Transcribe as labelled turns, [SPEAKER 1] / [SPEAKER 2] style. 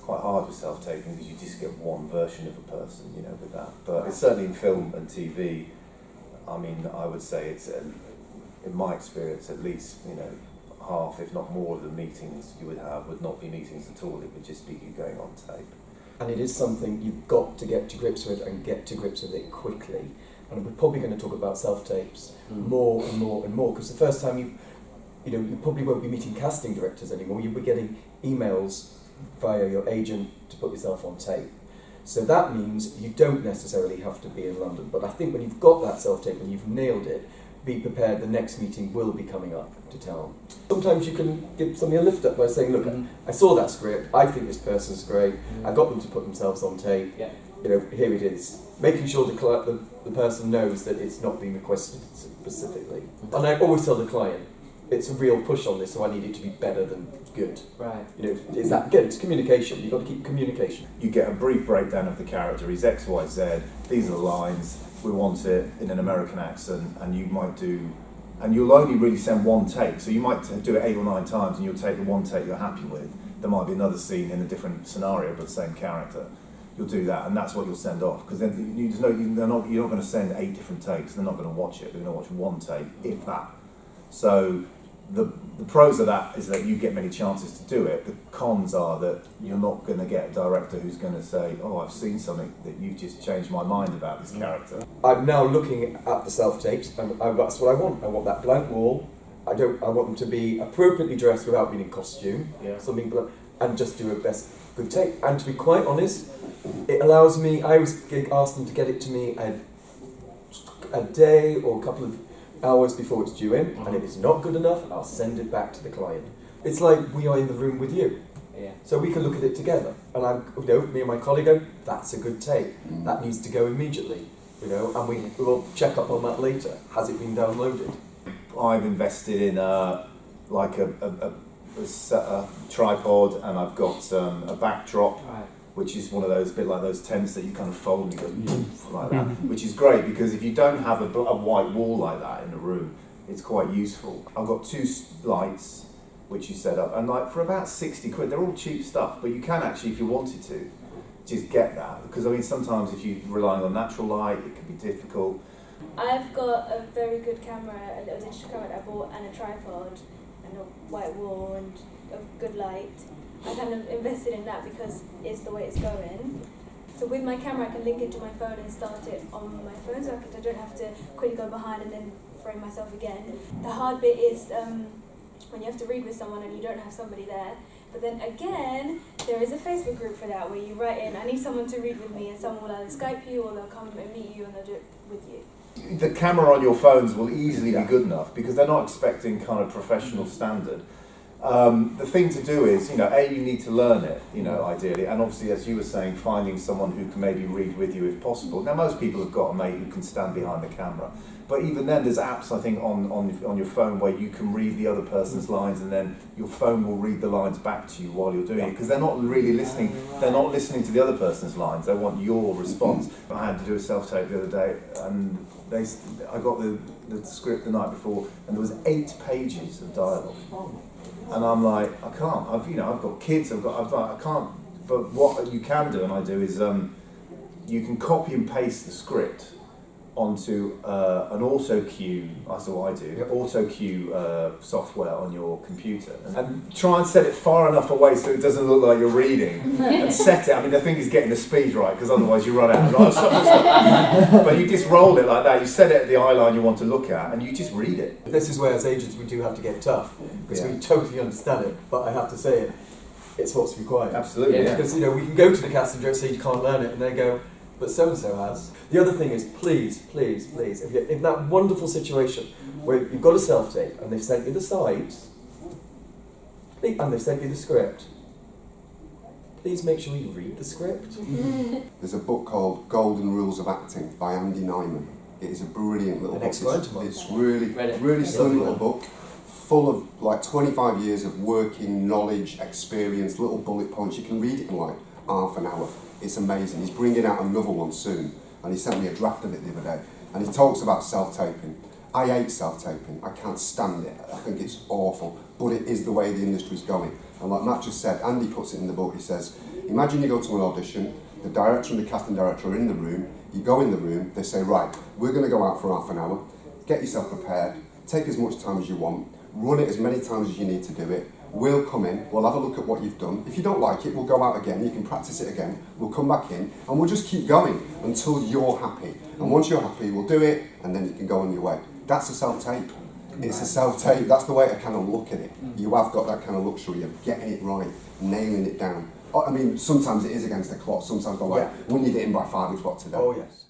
[SPEAKER 1] quite hard with self-taping because you just get one version of a person, you know, with that. But it's certainly in film and TV. I mean, I would say it's, in my experience, at least, you know, half, if not more, of the meetings you would have would not be meetings at all. It would just be you going on tape.
[SPEAKER 2] And it is something you've got to get to grips with, and get to grips with it quickly. And we're probably going to talk about self-tapes more and more and more, because the first time you probably won't be meeting casting directors anymore. You'll be getting emails via your agent to put yourself on tape. So that means you don't necessarily have to be in London. But I think when you've got that self-tape and you've nailed it, be prepared, the next meeting will be coming up to town. Sometimes you can give somebody a lift up by saying, look, I saw that script, I think this person's great, I got them to put themselves on tape, you know, here it is. Making sure the person knows that it's not being requested specifically. And I always tell the client, it's a real push on this, so I need it to be better than good.
[SPEAKER 3] Right.
[SPEAKER 2] You know, is that again? It's communication. You've got to keep communication.
[SPEAKER 1] You get a brief breakdown of the character. He's X, Y, Z. These are the lines. We want it in an American accent, and you might do, and you'll only really send one take. So you might do it 8 or 9 times, and you'll take the one take you're happy with. There might be another scene in a different scenario, but the same character. You'll do that, and that's what you'll send off. Because then you're not going to send 8 different takes. They're not going to watch it. They're going to watch one take, if that. So the pros of that is that you get many chances to do it. The cons are that you're not going to get a director who's going to say, oh, I've seen something that you've just changed my mind about this character.
[SPEAKER 2] I'm now looking at the self-tapes, and that's what I want. I want that blank wall. I want them to be appropriately dressed without being in costume, something, and just do a good take. And to be quite honest, it allows me, I always ask them to get it to me a day or a couple of hours before it's due in, and if it's not good enough, I'll send it back to the client. It's like we are in the room with you, so we can look at it together. And me and my colleague go, that's a good take. That needs to go immediately, and we'll check up on that later. Has it been downloaded?
[SPEAKER 1] I've invested in a tripod, and I've got a backdrop. Which is one of those, a bit like those tents that you kind of fold and you go like that, which is great because if you don't have a white wall like that in a room, it's quite useful. I've got 2 lights, which you set up, and like for about 60 quid, they're all cheap stuff, but you can actually, if you wanted to, just get that. Because I mean, sometimes if you're relying on natural light, it can be difficult.
[SPEAKER 4] I've got a very good camera, a little digital camera that I bought, and a tripod, and a white wall, and a good light. I kind of invested in that because it's the way it's going. So with my camera I can link it to my phone and start it on my phone, so I don't have to quickly go behind and then frame myself again. The hard bit is when you have to read with someone and you don't have somebody there. But then again, there is a Facebook group for that where you write in, I need someone to read with me, and someone will either Skype you or they'll come and meet you and they'll do it with you.
[SPEAKER 1] The camera on your phones will easily be good enough because they're not expecting kind of professional standard. The thing to do is, you need to learn it, ideally, and obviously, as you were saying, finding someone who can maybe read with you if possible. Now, most people have got a mate who can stand behind the camera, but even then, there's apps, I think, on your phone where you can read the other person's lines, and then your phone will read the lines back to you while you're doing it, because they're not really listening. They're not listening to the other person's lines. They want your response. I had to do a self-tape the other day, and I got the script the night before, and there was 8 pages of dialogue. And I'm like, I can't. I've got kids. I can't. But what you can do, and I do, is you can copy and paste the script onto an auto cue. That's what I do. Auto cue software on your computer, and try and set it far enough away so it doesn't look like you're reading. And set it. I mean, the thing is getting the speed right, because otherwise you run out. But you just roll it like that. You set it at the eye line you want to look at, and you just read it.
[SPEAKER 2] This is where, as agents, we do have to get tough, because we totally understand it. But I have to say it's what's required.
[SPEAKER 1] Absolutely.
[SPEAKER 2] Because we can go to the casting director and say you can't learn it, and they go, but so-and-so has. The other thing is, please, if you're in that wonderful situation where you've got a self-tape and they've sent you the sides and they've sent you the script, please make sure you read the script.
[SPEAKER 5] There's a book called Golden Rules of Acting by Andy Nyman. It is a brilliant little book. It's really slim little book, full of like 25 years of working knowledge, experience, little bullet points. You can read it in like half an hour. It's amazing. He's bringing out another one soon, and he sent me a draft of it the other day. And he talks about self-taping. I hate self-taping. I can't stand it. I think it's awful. But it is the way the industry's going. And like Matt just said, Andy puts it in the book. He says, Imagine you go to an audition, the director and the casting director are in the room, you go in the room, they say, right, we're going to go out for half an hour, get yourself prepared, take as much time as you want, run it as many times as you need to do it, we'll come in, we'll have a look at what you've done. If you don't like it, we'll go out again, you can practice it again, we'll come back in, and we'll just keep going until you're happy. And once you're happy, we'll do it, and then you can go on your way. That's a self-tape. It's a self-tape. That's the way to kind of look at it. You have got that kind of luxury of getting it right, nailing it down. I mean, sometimes it is against the clock, sometimes they're like, we need it in by 5 o'clock today.
[SPEAKER 2] Oh, yes.